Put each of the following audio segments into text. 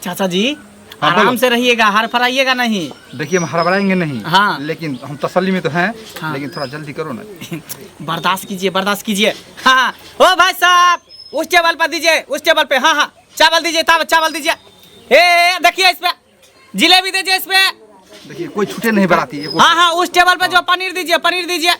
चाचा जी आराम से रहिएगा, हर फराइएगा नहीं। देखिए हम हड़बड़ाएंगे नहीं। हाँ। लेकिन हम तसल्ली में तो हैं। हाँ। लेकिन थोड़ा जल्दी करो ना। बर्दाश्त कीजिए, बर्दाश्त कीजिए। हाँ ओ भाई साहब, उस टेबल पर दीजिए, उस टेबल पे। हाँ हाँ, चावल दीजिए, चावल दीजिए। देखिए इस पे जिलेबी दीजिए, इस पे देखिए कोई छूटे नहीं बराती। हाँ हाँ, उस टेबल पे जो पनीर दीजिए, पनीर दीजिए।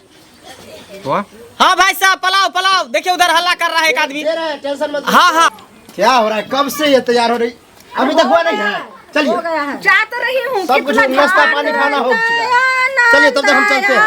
हाँ भाई साहब, पुलाव देखिए उधर हल्ला कर रहा है एक आदमी। टेंशन मत। हाँ हाँ, क्या हो रहा है? कब से ये तैयार हो रही? अभी तक हुआ नहीं है। चलिए, जा तो रही हूँ, सब कुछ नाश्ता पानी खाना हो चुका है। चलिए तब तक हम चलते हैं।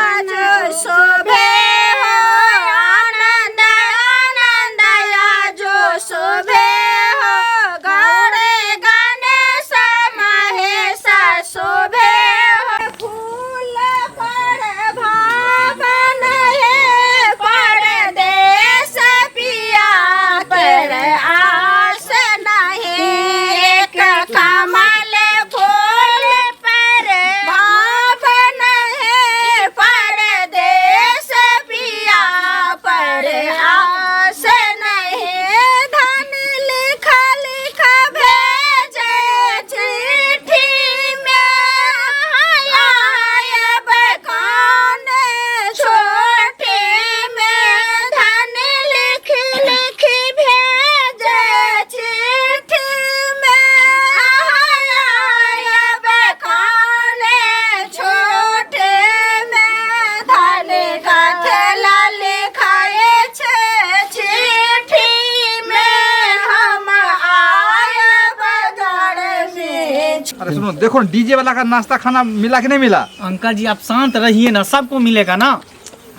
अरे सुनो, देखो डीजे वाला का नाश्ता खाना मिला कि नहीं मिला? अंकल जी आप शांत रहिए ना, सबको मिलेगा ना।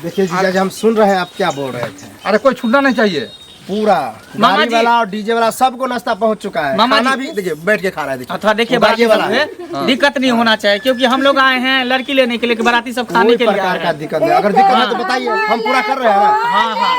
देखिए जीजा जी, हम सुन रहे हैं आप क्या बोल रहे थे। अरे कोई छूटना नहीं चाहिए। पूरा मामा गाड़ी जी। वाला और डीजे वाला सबको नाश्ता पहुंच चुका है। मामा खाना जी। भी देखिए बैठ के खा रहा है। देखिए अथवा देखिए वो गाड़ी बाराती वाला सब है। है, दिक्कत नहीं होना चाहिए, क्योंकि हम लोग आए हैं लड़की लेने के लिए, कि बाराती सब खाने कोई के लिए प्रकार आए का हैं। दिक्कत नहीं। अगर दिक्कत है तो बताइए, हम पूरा कर रहे हैं ना। हाँ हाँ,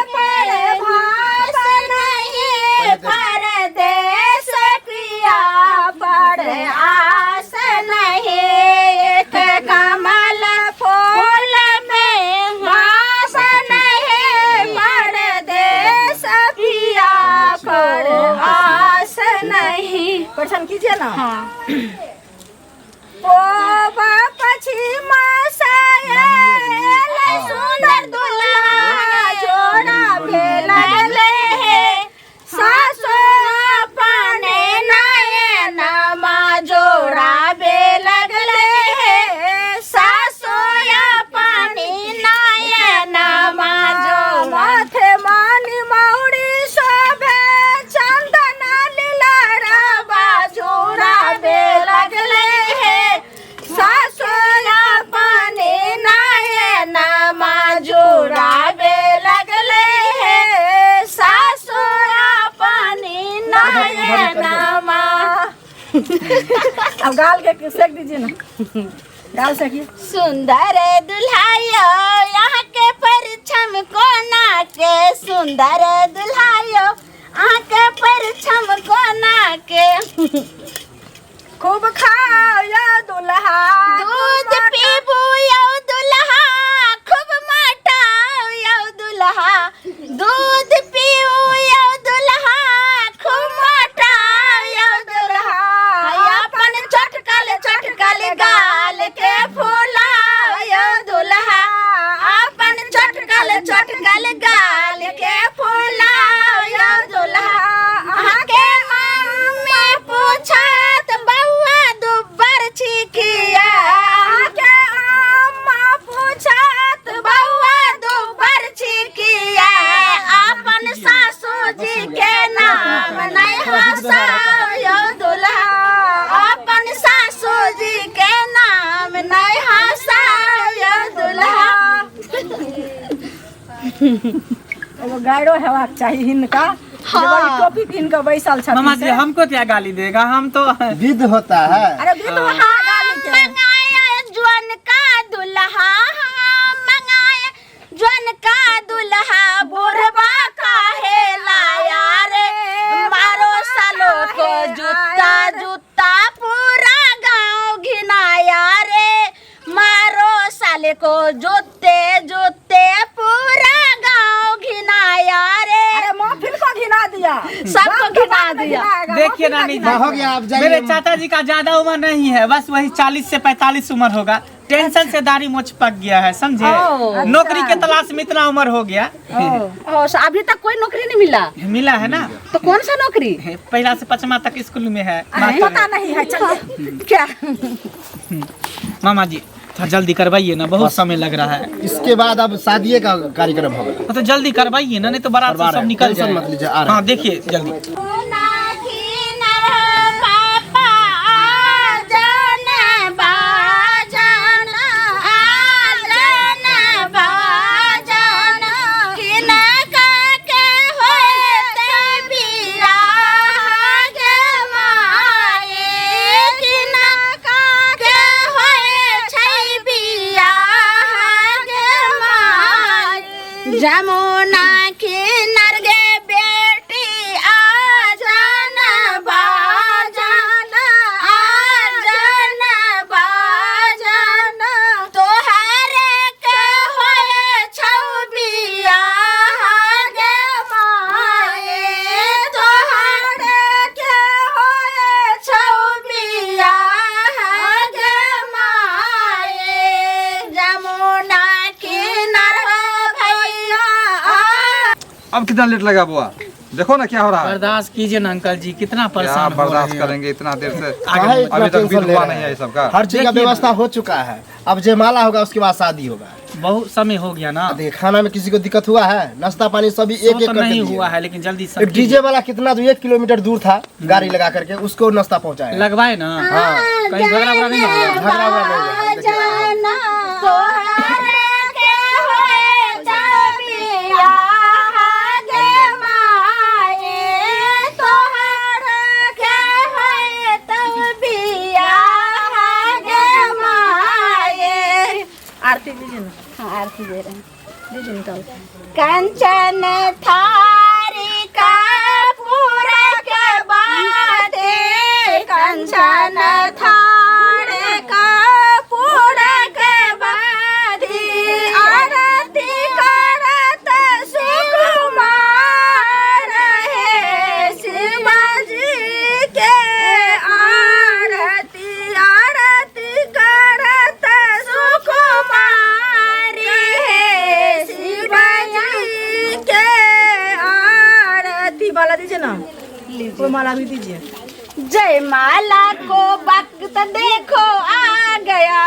परेशान कीजिए ना। सुंदर दुल्हा जोड़ा बेला सासो अपने नामा जोड़ा बे लगले सासो अपनी नामा जो माथे मानी मौड़ी शोभे चंदन लीला रबा जोड़ा बे लगले सासो अपने नामा जोड़ा बे लगले सासो अपनी नामा। अब गाल के सेक दीजिए ना, गाल सेकिए। सुंदर दुल्हायो यहाँ के परछम कोना के, सुंदर दुल्हायो यहाँ के परछम कोना के। खूब खाओ या दुल्हा, दूध पीबू या दुल्हा, खूब मटाओ या दुल्हा, दूध पीऊ या दुल्हा, खूब मटाओ या दुल्हा। अपन चटकल गाल के फूलाओ या दुल्हा, अपन चटकल गाल के फूलाओ या दुल्हा। आके मम्मी पूछत बउआ दुब्बर छिकिया, आके अम्मा पूछत बउआ दुब्बर छिकिया। अपन सासू जी के नाम नहीं हंसाओ या दुल्हा, अपन सासू जी के नाम नहीं हंसाओ या दुल्हा। एगो गायरो हेबाक चाहिए हिनका। हाँ। टोपी पहन के बैसल छथिन। मामा जी हमको क्या गाली देगा, हम तो विध होता है। अरे भी तो मंगाया जवन का दुल्हा, मंगाया जवन का दुल्हा, बुढ़वा काहे लाया रे, मारो सालो को जूता पूरा गांव घिनाया रे, मारो साले को जूते पूरा गांव घिनाया रे। अरे महफिल को घिना दिया, सबको घिना दिया। देखिए नानी जी, हो गया, आप जाइए। मेरे चाचा जी का ज्यादा उम्र नहीं है, बस वही 40 से 45 उम्र होगा। टेंशन से दाढ़ी मोछ पक गया है, समझे। ओह, नौकरी के तलाश में इतना उम्र हो गया। अभी तक कोई नौकरी नहीं मिला। मिला है ना, तो कौन सा नौकरी? पहला से 5वां तक स्कूल में है। पता नहीं है, चलिए। क्या? मामा जी थोड़ा जल्दी करवाइए ना, बहुत समय लग रहा है। इसके बाद अब शादी का कार्यक्रम होगा। तो जल्दी करवाइए ना, नहीं तो बारात करवा से सब रहे हैं। निकल टेंशन जाए। मत लीजिए, आ रहे हैं। हाँ देखिए जल्दी। जमुना किनार गे बेटी आजन बाजन आजन बाजन तोहरे के होए छौबिया गे माए तोहरे के होए छौबिया गे माए जमुना किनार अब कितना लेट लगा बुआ, देखो ना क्या हो रहा है। बर्दाश्त कीजिए ना अंकल जी, कितना क्या परेशान हो बर्दाश्त रहे हैं। करेंगे इतना देर से, काहे इतना अभी तक टेंशन बिल ले हुआ रहे नहीं है हैं? ये सब का। हर चीज का देखिए व्यवस्था हो चुका है। अब जयमाला होगा, उसके बाद शादी होगा। बहुत समय हो गया ना। देखिए, खाना में किसी को दिक्कत हुआ है? नाश्ता पानी सभी सो एक एक तो करके नहीं दिए। हुआ है, लेकिन जल्दी एक सब डीजे वाला कितना दूर, 1 किलोमीटर दूर था, गाड़ी लगा करके उसको नाश्ता पहुंचाया। लगवाए ना। हाँ, कहीं झगड़ा वगड़ा नहीं हुआ। झगड़ा वगड़ा नहीं हुआ। आरती दीजिए ना। हाँ आरती दे रहे हैं, दीजिए निकाल। कंचन थारी का पूरा के बाद कंचन थारी का पूरा के बाद आरती करत सुकुमार है शिवाजी के आरती आरती करत सुकुमारी है शिवाजी के आरती वाला दीजिए ना, वो माला भी दीजिए। जय माला को वक्त देखो आ गया।